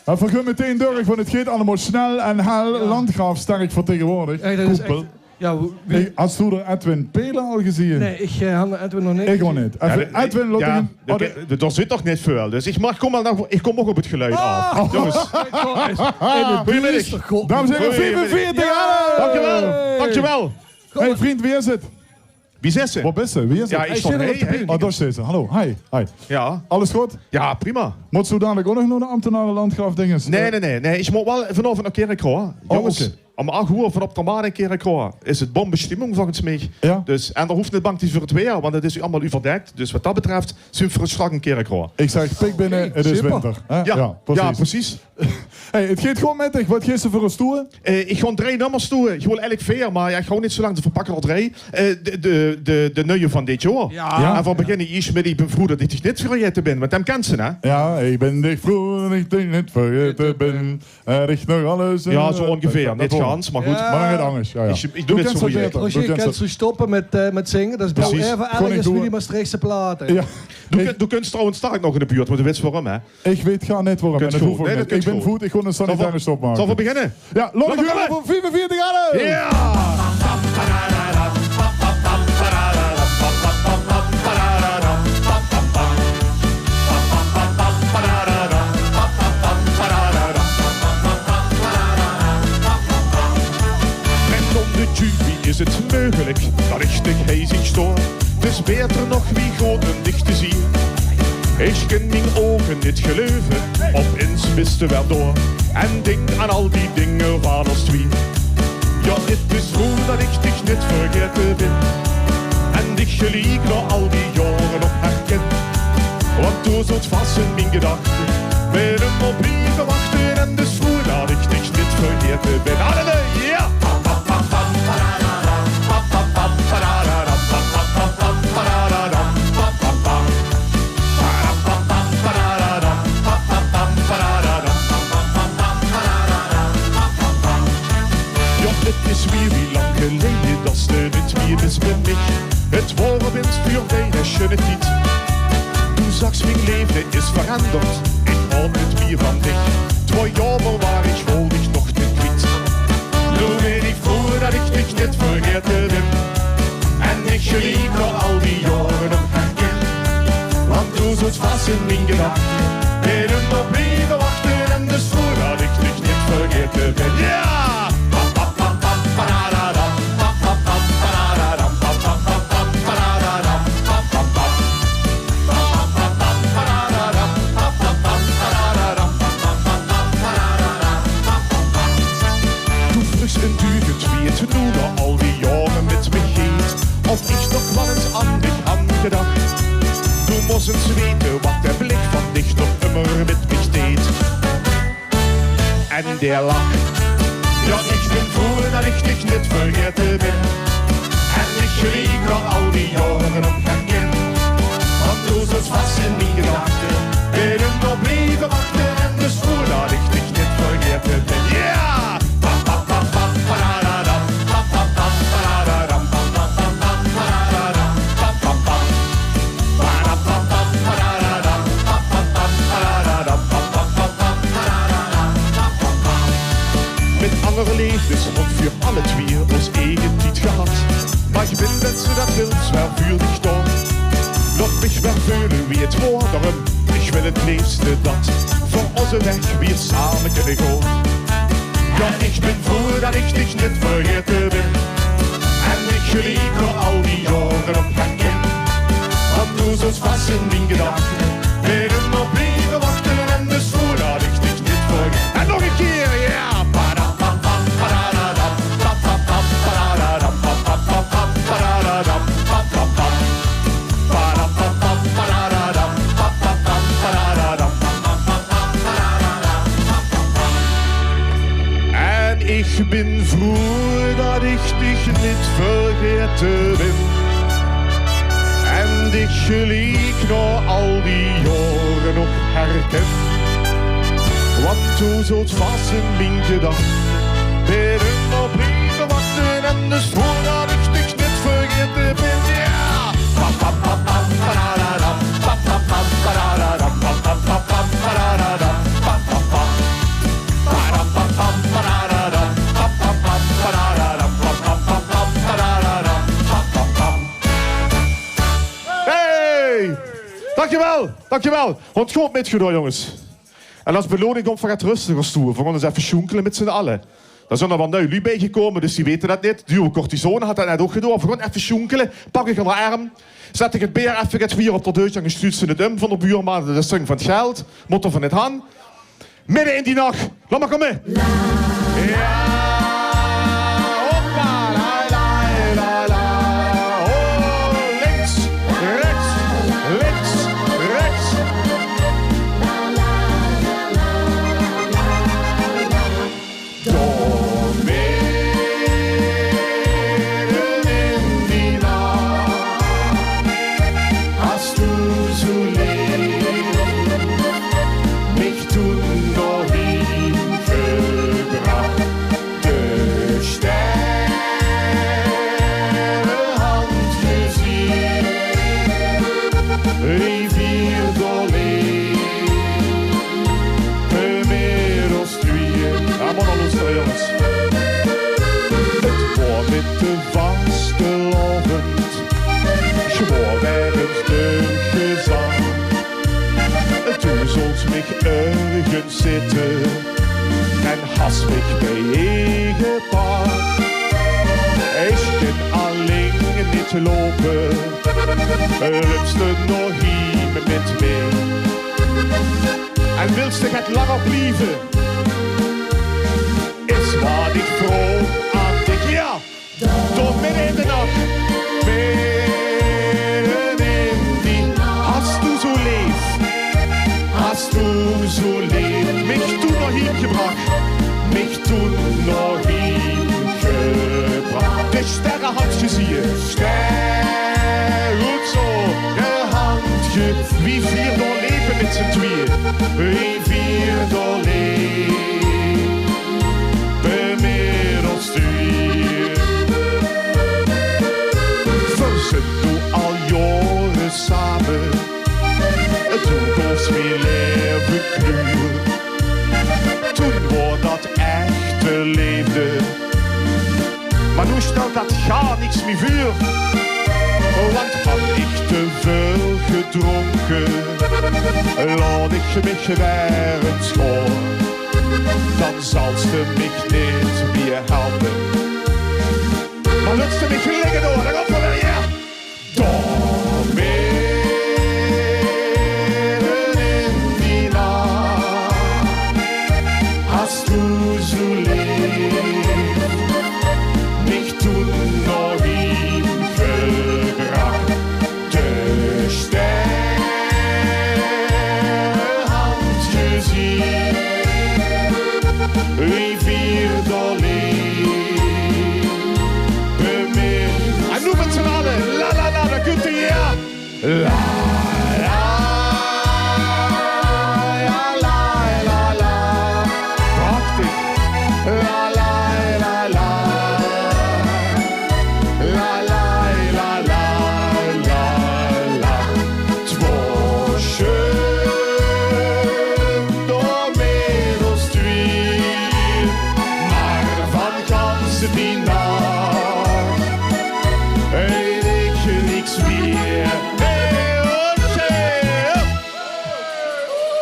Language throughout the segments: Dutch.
We gaan meteen door, want het gaat allemaal snel en heel Landgraaf sterk vertegenwoordigd. Dat is echt... Ja, Hast du er Edwin Peler al gezien? Nee, ik had Edwin nog niet. Ik ook niet. Edwin, er zit toch niet veel, dus ik kom ook op het geluid af. Jongens. Goedemiddag. Dames en heren, 45 Dankjewel. Hey vriend, wie is het? Wie is ze? Wat is ze? Wie is het? Ja, ik stond hey. Oh, daar staat ze. Hallo, hi. Ja. Alles goed? Ja, prima. Moet zo dadelijk ook nog naar de ambtenaren Landgraaf dinges? Nee. Ik moet wel vanavond naar Kerkrade. Jongens, om 8 uur vanop de maan in Kerkrade is het bombestimming volgens mij. Ja. Dus, en daar hoeft niet bang te voor het weer, want het is allemaal u verdekt. Dus wat dat betreft, zijn we voor een slag in Kerkrade. Ik zeg, pik binnen, het is winter. Ja, precies. Hey, het gaat gewoon met dich. Wat geeft ze voor een stoel? Ik ga 3 nummers toe. Ik wil eigenlijk 4, maar ik ga niet zo lang te verpakken al 3. De nieuwe van dit jaar. Ja. En voor beginnen is met ik ben vroeg dat ik niet vergeten ben, want hem kent ze, hè? Ja, ik ben dich vroeg dat ik niet vergeten ben. Er ligt nog alles. Ja, zo ongeveer. Niet gans, maar goed. Maar dan gaat anders. Ja. Ik doe het zo moeilijk. Roger, kent zo stoppen met zingen. Dat is wel even ergens wie die Maastrichtse platen. Ja. Du kunt trouwens sterk nog in de buurt, maar du weet waarom, hè? Ik weet ga net waarom. En dat hoef ik niet. Ik ben goed, ik ga een sanitaire stop maken. Zal we beginnen? Ja, Lotte Geuren voor 45 jaar! Ja! En om de jury is het mogelijk dat richtig hij zich stoort. Dus beter nog wie gewoon een dichte zie. Ik kan mijn ogen niet geloven, opeens wisten we door. En denk aan al die dingen van ons twee. Ja, het is goed dat ik dich niet vergeten ben. En dich gelijk nog al die jaren nog herken. Want toen zult vast in mijn gedachten met hem op blijven wachten. En dus goed dat ik dich niet vergeten ben. Halleluja! Het is wie lang geleden dat ze niet meer is met mij. Het woorden bent voor mij een schöne tijd. Toen zag mijn leven is veranderd. Ik hou niet meer van dich. 2 jaar waar ik woon dich nog niet kwijt. Nu weet ik vroeger dat ik dich niet vergeten ben. En ik geliep nog al die jaren nog herken. Want toen zit vast in mijn gedachten. Ben hem op blijven wachten. En dus voordat ik dich niet vergeten ben. Ja! Een duur tweet, nu nog al die jaren met me geet. Of ik nog wel eens aan dich aan gedacht. Du moest eens weten wat de blik van dich nog immer met me deed. En der lacht. Ja, ik ben voor dat ik dich niet vergeten ben. En ik gelijk nog al die jaren nog herken. Want du zit vast in mijn gedachten. Ben hem nog blijven wachten. En dus voordat ik dich niet vergeten ben. Ja! Andere levens und für alle twee ons eigen tijd gehad. Maar ik ben dat ze dat wilt, zwaar vuur dich door. Laat mich wel voelen wie het wordt, daarom ik wil het liefste dat voor onze weg weer samen kunnen gaan. Ja, ik ben voor dat ik dich niet vergeten ben. En ik gelijk nog al die jaren op herken. Want du zult vast in mijn gedachten. Ben hem op blijven wachten en dus voordat ik dich niet vergeet. En nog een keer, ja! Ik ben vroeg dat ik dich niet vergeten ben. En ik gelijk nog al die jaren nog herken. Want toen zult vast in mijn gedachten. Ben hem op blijven wachten. En dus voordat ik dich niet vergeten ben. Ja! Dankjewel. Want goed metgedaan, jongens. En als beloning komt, we gaan rustiger toe. We gaan eens even sjoenkelen met z'n allen. Daar zijn er wat lui bijgekomen, dus die weten dat niet. Duo cortisone had dat net ook gedaan. We gaan even sjoenkelen. Pak ik aan de arm. Zet ik het beer even het vier op de deurtje en gestuurd ze het van de buurman. De string van het geld. Motor van het hand. Midden in die nacht. Laat maar komen. Ja. Hoppa. La. Oh, links. Rechts. Links. Rechts. Door midden in die nacht. Hast du so lieb mich toen nog hingebracht. De sterrenhand gezien, rivier doorleef, inmiddels twee. Ja, maar dan luisteren, jongens. Het wordt met de vaste lovend, schwoor ergens de gezang. Du sollst mich ergens zitten en hast mich bijgepakt. Ik kan alleen niet lopen, lupst du nog hier met mij. En wilst du het langer blijven? Is wat ik vroeg aan dich, ja, door midden in de nacht. Midden in die, hast du so lief? Hast du so lieb mich toen nog hingebracht, mich toen nog hingebracht. De sterrenhand gezien, goed zo, de handje, wie vier doorleven met z'n tweeën, wie vier doorleven, bemiddels twee. We zijn nu al jaren samen. Toen koos weer leven kleur. Toen wordt dat echte leefde. Maar nu stelt dat gar niks meer vuur. Want had ik te veel gedronken, laat ik mich weer eens schoon. Dan zal ze mich niet meer helpen. Maar laat ze mich liggen door, dan komt we weer. Door hast du so lieb mich toen nog hingebracht. De sterrenhand gezien, rivier doorleef, bemiddeld. En noem het z'n allen, la la la, dan kunt u ja. La.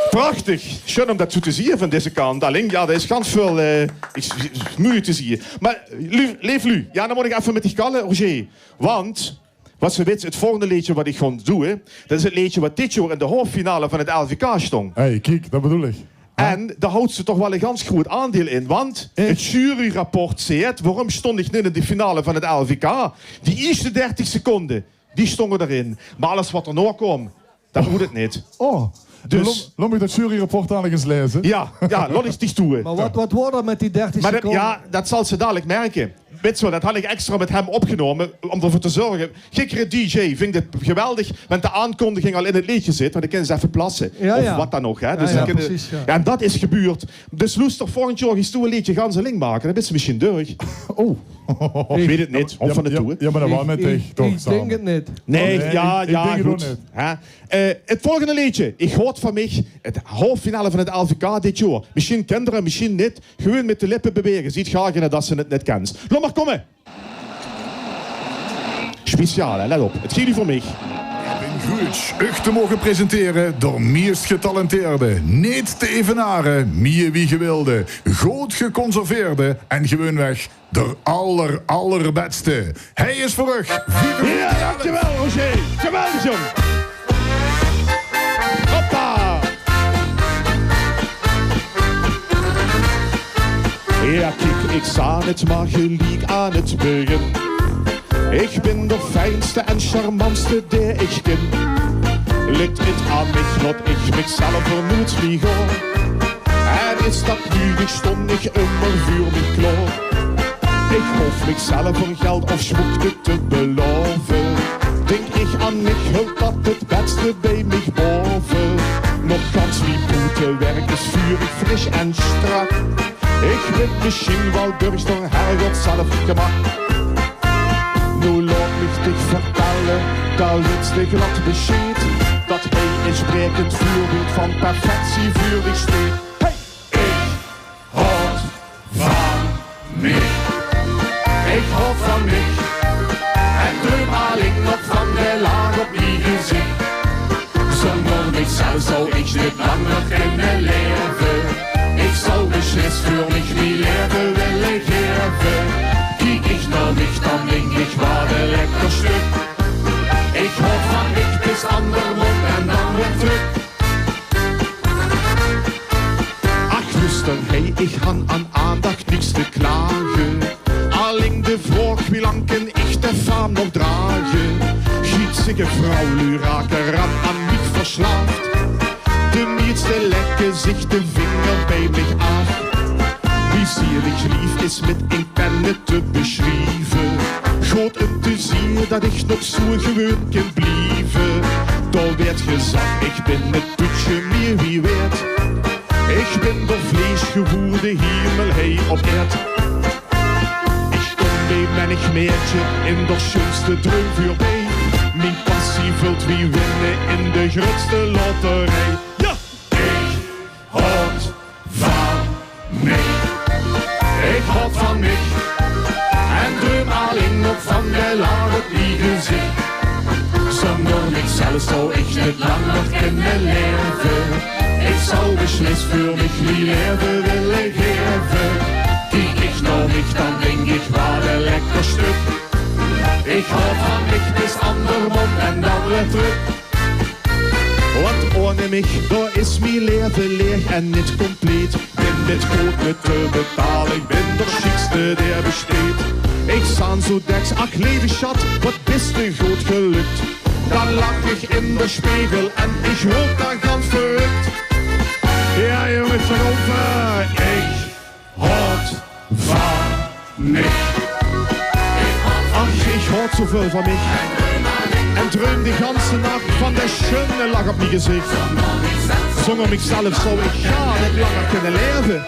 Prachtig. Schön om dat zo te zien van deze kant. Alleen, ja, dat is ganz veel moeilijk te zien. Maar, leef lu. Ja, dan moet ik even met die kallen, Roger. Want, wat ze weten, het volgende liedje wat ik ga doen, dat is het liedje wat dit jaar in de halffinale van het LVK stond. Hé, kijk, dat bedoel ik. En daar houdt ze toch wel een ganz goed aandeel in. Want het juryrapport zegt, waarom stond ik niet in de finale van het LVK? Die eerste 30 seconden, die stonden erin. Maar alles wat er nog kwam, dat moet het niet. Oh. Dus laat me dat juryrapport aan eens lezen. Ja, laat ik die toe. Maar wat wordt er met die 30 seconden? Ja, dat zal ze dadelijk merken. Weet je, dat had ik extra met hem opgenomen om ervoor te zorgen. Gekkere DJ vind het geweldig, want de aankondiging al in het liedje zit, want ik kan ze even plassen. Ja, of ja. wat dan nog. Hè. Dus precies, ja. Ja, en dat is gebeurd. Dus loest toch volgend jaar eens toe een liedje Ganseling maken. Dan is ze misschien deurg. Oh. Ik weet het niet. Of van het toe. Ja, maar dat was met ik denk het niet. Nee, nee, ja, ik ja, denk het goed. ook niet. Het volgende liedje. Ik hoor van mij het halffinale van het LVK dit jaar. Misschien kinderen, misschien niet. Gewoon met de lippen bewegen. Ziet graag in dat ze het net kent. Laat maar komen. Speciaal, hè? Let op. Het gaat niet voor mij. Ik ben Gruitsch, u te mogen presenteren door meest getalenteerde, niet te evenaren, mie wie gewilde, goed geconserveerde en gewoonweg de allerbeste. Hij is voor u. Ja, dankjewel Roger. Geweldig jong. Hoppa. Ja, kijk, ik sta het maar gelijk aan het begin. Ik ben de fijnste en charmantste die ik ken. Ligt het aan mij dat ik mezelf vermoed vlieg hoor. En is dat nu, ik stond niet immer voor me klaar. Ik hoef mezelf voor geld of schmoekte te beloven. Denk ik aan mij hulp dat het beste bij mij boven. Nog gans wie boete werk is vurig, fris en strak. Ik ben misschien wel durst door Hergot zelf gemak. Nu laat mich dich vertellen, dat laatste glad bescheid. Dat hij een sprekend voorbeeld van perfectie voor dich steht. Hey! Ik houd van mij. Ik houd van mij. En droom alleen nog van de laag op die gezicht. Zonder mijzelf zou ik niet langer kunnen leven. Ik zou beslist voor mich wie leven willen geven. Kijk ik naar mich, dan denk ik wat een lekker stuk. Ik houd van mich bis andermond en dan weer terug. Ach luister, hey, ik ga aan aandacht niks te klagen. Alleen de vraag wie lang kan ik de faam nog dragen. Gietsige vrouw, raken aan mich verslaafd. De meeste lekken zich de vinger bij mij af. Wie zielig lief is met een penne te beschrijven. Goed om te zien dat ik nog zo gewoon kan blijven. Daar werd gezegd, ik ben het putje meer wie weet. Ik ben door vlees gewoerde hemel hij op erd. Ik kom bij menig meertje in de schönste droom voorbij. Mijn passie vult wie winnen in de grootste loterij. Ja! Ik houd van mij. Ik houd van mij. En droom alleen nog van de laag op die gezicht. Zonder mijzelf zou ik niet langer kunnen leven. Ik zou beslist voor mich wie leven willen geven. Kijk ik naar mich, dan denk ik wat een lekker stuk. Ik houd van mich bis andermond en dan weer terug. Want ohne mich, daar is mijn leven leeg en niet compleet. Ben met goed me te betalen, ik ben de chicste die besteedt. Ik sta zo deks, ach lieve schat, wat bist du goed gelukt. Dan lach ik in de spiegel en ik hoop dan ganz verrückt. Ja jongens, erover, ik houd van mich. Ach, ik houd zoveel van mich. En droom die ganse nacht van de schöne lach op mijn gezicht. Zonder mijzelf zou ik gar niet langer kunnen leven.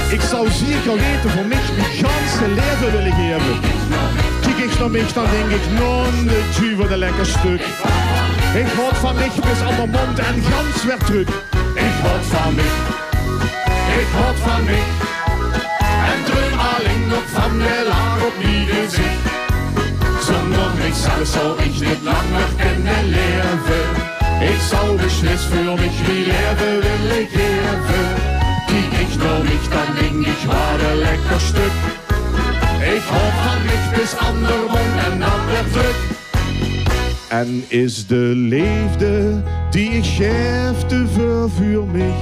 Ik zou zeker weten voor mich mijn ganse leven willen geven. Kijk ik naar mich, dan denk ik, non de tu wat een lekker stuk. Ik houd van mich bis aan de mond en gans weer terug. Ik houd van mich. Ik houd van mich. En droom alleen nog van de laag op mijn gezicht. Zonder mijzelf zou ik niet langer kunnen leven. Ik zou beslist voor mich wie leven willen geven. Kijk ik naar mich, dan denk ik wat een lekker stuk. Ik houd van mich bis andermond en dan weer terug. En is de liefde die ik geef te veel voor mich.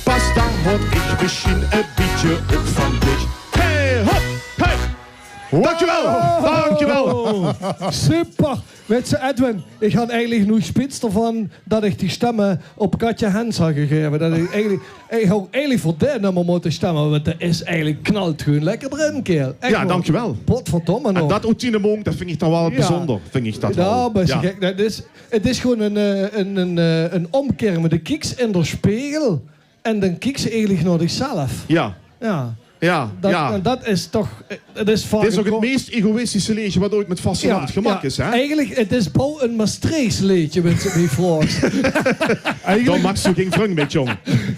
Pas dan houd ik misschien een beetje op van dich. Hey, hop, hey! Dankjewel, dankjewel. Super. Weet je, Edwin, ik had eigenlijk nog spits ervan dat ik die stemmen op Katja Hens had gegeven. Dat ik had eigenlijk voor dit nummer moeten stemmen, want dat is eigenlijk knalt gewoon lekker erin, kerel. Echt Ja, dankjewel. Potverdomme nog. En dat Oetine dat vind ik dan wel bijzonder. Vind ik dat Ja, wel. maar gek. Het is gewoon een omkeer met de kiks in de spiegel. En dan kijk ze eigenlijk naar zichzelf. Ja. Ja. Ja, ja. En dat is toch... Het is Dit is ook het meest egoïstische liedje wat ooit met Vasteland gemaakt is, hè? Eigenlijk, het is bouw een Maastrichts liedje, met die vraagt. Dan mag ze geen vrung met, jong.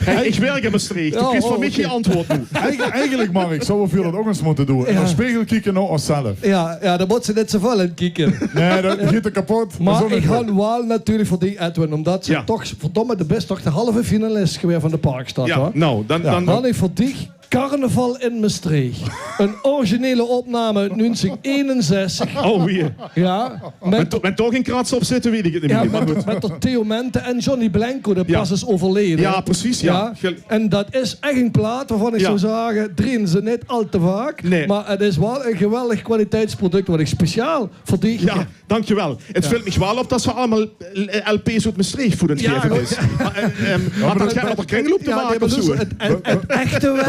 Kijk, ik werk in Maastricht. Ja, Ik kies voor mij oké. geen antwoord nu. Eigenlijk, Mark, zouden we dat ook eens moeten doen. In Ja. de spiegel kijken naar onszelf. Ja, dan moet ze net zoveel in kijken. Nee, dat giet er kapot. Maar zo ik niet ga goed. wel natuurlijk voor die Edwin, omdat ze Ja. toch, verdomme, de best toch de halve finalist geweest van de Parkstad. Ja, hoor. nou, dan Dan ik voor die Carnaval in Maastricht. Een originele opname uit 1961. Oh, weer. Ja, Met toch geen krats op zitten, weet ik het niet ja, meer. Maar goed. met Theo Mente en Johnny Blanco, dat Ja. pas is overleden. Ja, precies, ja. En dat is echt een plaat waarvan ik Ja. zou zeggen, drieën ze niet al te vaak. Nee. Maar het is wel een geweldig kwaliteitsproduct wat ik speciaal voor die... Ja, dankjewel. Het valt me wel op dat ze allemaal LP's uit Maastricht voor het Ja, geven is. Maar dat gaat met de kringloop te Ja, maken nee, of maar zo. dus het echte werk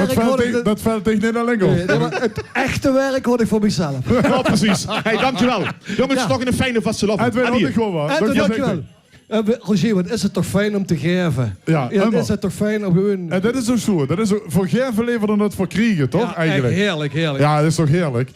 Dat valt tegen niet alleen op. het echte werk hoor ik voor mezelf. Ja, precies. Hey, dankjewel. Jongens, Ja. nog een fijne vastelavond. Edwin, En had hier. ik gewoon wat. En Dat dankjewel. is Roger, wat is het toch fijn om te geven? Ja, dan helemaal. is het toch fijn om gewoon... En dat is ook zo. Dat is ook voor geven leven dan dat voor kriegen, toch? Ja, eigenlijk. echt heerlijk, heerlijk. Ja, dat is toch heerlijk.